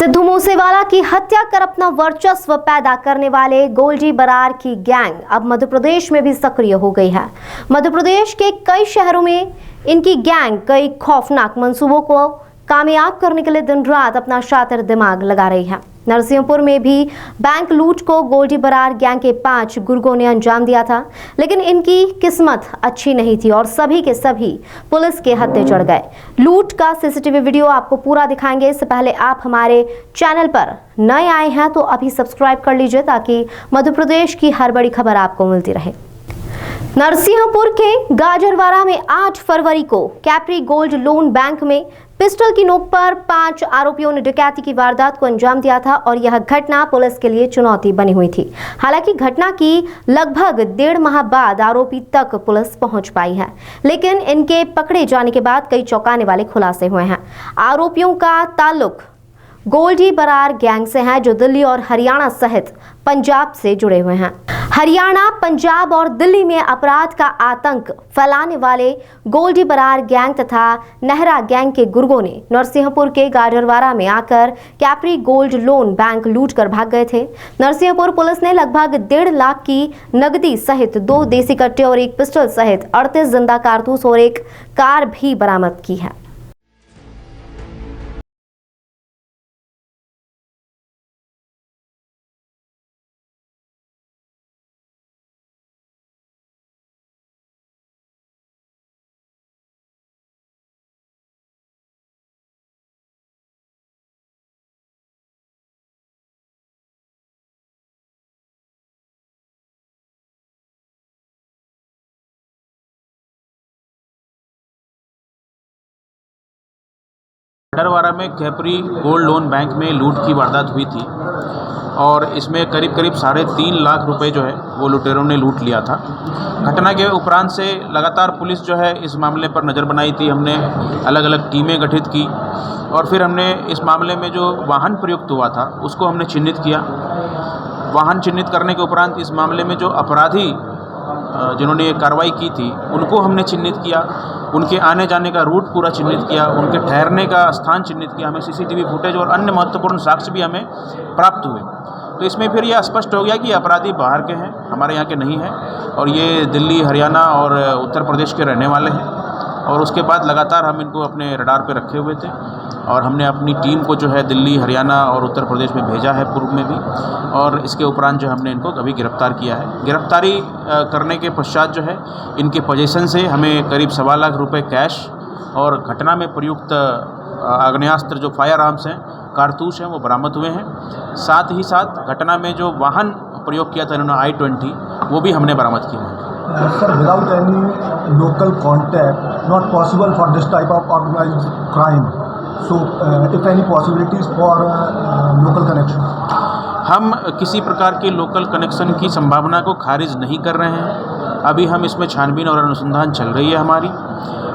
सिद्धू मूसेवाला की हत्या कर अपना वर्चस्व पैदा करने वाले गोल्डी बरार की गैंग अब मध्य प्रदेश में भी सक्रिय हो गई है। मध्य प्रदेश के कई शहरों में इनकी गैंग कई खौफनाक मंसूबों को कामयाब करने के लिए दिन रात अपना शातिर दिमाग लगा रही है। नरसिंहपुर में भी बैंक लूट को गोल्डी बरार गैंग के 5 गुर्गों ने अंजाम दिया था, लेकिन इनकी किस्मत अच्छी नहीं थी और सभी के सभी पुलिस के हत्थे चढ़ गए। लूट का सीसीटीवी वीडियो आपको पूरा दिखाएंगे। इससे पहले आप हमारे चैनल पर नए आए हैं तो अभी सब्सक्राइब कर लीजिए ताकि मध्य प्रदेश की हर बड़ी खबर आपको मिलती रहे। नरसिंहपुर के गाजरवाड़ा में 8 फरवरी को कैप्री गोल्ड लोन बैंक में पिस्टल की नोक पर 5 आरोपियों ने डकैती की वारदात को अंजाम दिया था और यह घटना पुलिस के लिए चुनौती बनी हुई थी। हालांकि घटना की लगभग 1.5 माह बाद आरोपी तक पुलिस पहुंच पाई है, लेकिन इनके पकड़े जाने के बाद कई चौंकाने वाले खुलासे हुए हैं। आरोपियों का ताल्लुक गोल्डी बरार गैंग से है जो दिल्ली और हरियाणा सहित पंजाब से जुड़े हुए हैं। हरियाणा, पंजाब और दिल्ली में अपराध का आतंक फैलाने वाले गोल्डी बरार गैंग तथा नेहरा गैंग के गुर्गों ने नरसिंहपुर के गाजरवाड़ा में आकर कैप्री गोल्ड लोन बैंक लूट कर भाग गए थे। नरसिंहपुर पुलिस ने लगभग 1.5 लाख की नकदी सहित 2 देसी कट्टे और 1 पिस्टल सहित 38 जिंदा कारतूस और 1 कार भी बरामद की है। गाजरवाड़ा में कैप्री गोल्ड लोन बैंक में लूट की वारदात हुई थी और इसमें करीब 3.5 लाख रुपए जो है वो लुटेरों ने लूट लिया था। घटना के उपरांत से लगातार पुलिस जो है इस मामले पर नज़र बनाई थी। हमने अलग अलग टीमें गठित की और फिर हमने इस मामले में जो वाहन प्रयुक्त हुआ था उसको हमने चिन्हित किया। वाहन चिन्हित करने के उपरांत इस मामले में जो अपराधी जिन्होंने ये कार्रवाई की थी उनको हमने चिन्हित किया, उनके आने जाने का रूट पूरा चिन्हित किया, उनके ठहरने का स्थान चिन्हित किया। हमें सीसीटीवी फुटेज और अन्य महत्वपूर्ण साक्ष्य भी हमें प्राप्त हुए। तो इसमें फिर यह स्पष्ट हो गया कि अपराधी बाहर के हैं, हमारे यहाँ के नहीं हैं और ये दिल्ली, हरियाणा और उत्तर प्रदेश के रहने वाले हैं। और उसके बाद लगातार हम इनको अपने रडार पे रखे हुए थे और हमने अपनी टीम को जो है दिल्ली, हरियाणा और उत्तर प्रदेश में भेजा है, पूर्व में भी, और इसके उपरांत जो हमने इनको अभी गिरफ्तार किया है। गिरफ्तारी करने के पश्चात जो है इनके पोजीशन से हमें करीब 1.25 लाख रुपए कैश और घटना में प्रयुक्त आग्नेयास्त्र जो फायर आर्म्स हैं, कारतूस हैं, वो बरामद हुए हैं। साथ ही साथ घटना में जो वाहन प्रयोग किया था इन्होंने I-20, वो भी हमने बरामद किया है। Sir, without any local contact, not possible for this type of organized crime. So, if any possibilities for local connection? हम किसी प्रकार के लोकल कनेक्शन की संभावना को खारिज नहीं कर रहे हैं। अभी हम इसमें छानबीन और अनुसंधान चल रही है हमारी।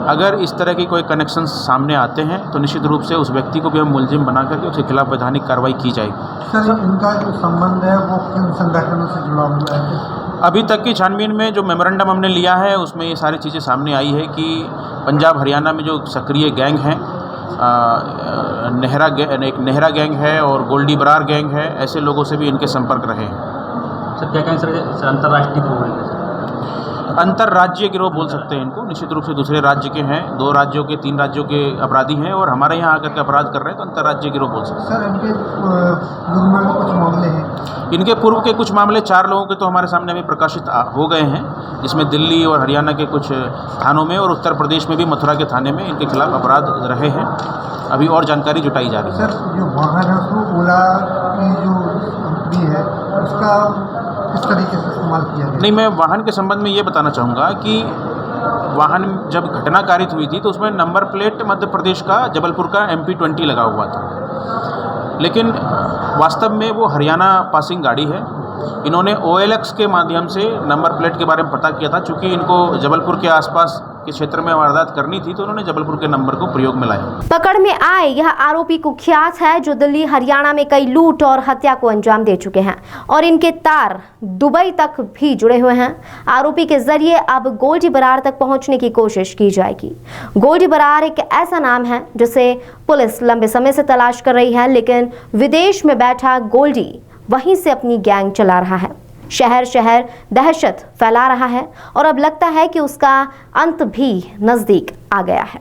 अगर इस तरह के कोई कनेक्शन सामने आते हैं तो निश्चित रूप से उस व्यक्ति को भी हम मुलजिम बना करके उसके खिलाफ वैधानिक कार्रवाई की जाएगी। सर, इनका जो संबंध है वो किन संगठनों से जुड़ा हुआ है? अभी तक की छानबीन में जो मेमोरेंडम हमने लिया है उसमें ये सारी चीज़ें सामने आई है कि पंजाब, हरियाणा में जो सक्रिय गैंग हैं, एक नेहरा गैंग है और गोल्डी बरार गैंग है, ऐसे लोगों से भी इनके संपर्क रहे हैं। सर क्या कहें सर, अंतर्राष्ट्रीय गिरोह है? अंतर्राज्यीय गिरोह बोल सकते हैं इनको। निश्चित रूप से दूसरे राज्य के हैं, 2 राज्यों के, 3 राज्यों के अपराधी हैं और हमारे यहाँ आकर के अपराध कर रहे हैं, तो अंतर्राज्यीय गिरोह बोल सकते हैं। सर, इनके पूर्व में कुछ मामले हैं? इनके पूर्व के कुछ मामले 4 लोगों के तो हमारे सामने अभी प्रकाशित हो गए हैं, जिसमें दिल्ली और हरियाणा के कुछ थानों में और उत्तर प्रदेश में भी मथुरा के थाने में इनके खिलाफ अपराध रहे हैं। अभी और जानकारी जुटाई जा रही है। सर, जो वाहन है उसको ओला की जो कंपनी है उसका किस तरीके से इस्तेमाल किया गया? नहीं, मैं वाहन के संबंध में ये बताना चाहूँगा कि वाहन जब घटना कारित हुई थी तो उसमें नंबर प्लेट मध्य प्रदेश का, जबलपुर का MP-20 लगा हुआ था, लेकिन वास्तव में वो हरियाणा पासिंग गाड़ी है। इन्होंने OLX के माध्यम से नंबर प्लेट के बारे में पता किया था। चूँकि इनको जबलपुर के आसपास के क्षेत्र में वारदात करनी थी तो उन्होंने जबलपुर के नंबर को प्रयोग में लाया। पकड़ में आए यह आरोपी कुख्यात है जो दिल्ली हरियाणा में कई लूट और हत्या को अंजाम दे चुके हैं और इनके तार दुबई तक भी जुड़े हुए हैं। आरोपी के जरिए अब गोल्डी बरार तक पहुंचने की कोशिश की जाएगी। गोल्डी बरार एक ऐसा नाम है जिसे पुलिस लंबे समय से तलाश कर रही है, लेकिन विदेश में बैठा गोल्डी वहीं से अपनी गैंग चला रहा है। शहर शहर दहशत फैला रहा है और अब लगता है कि उसका अंत भी नजदीक आ गया है।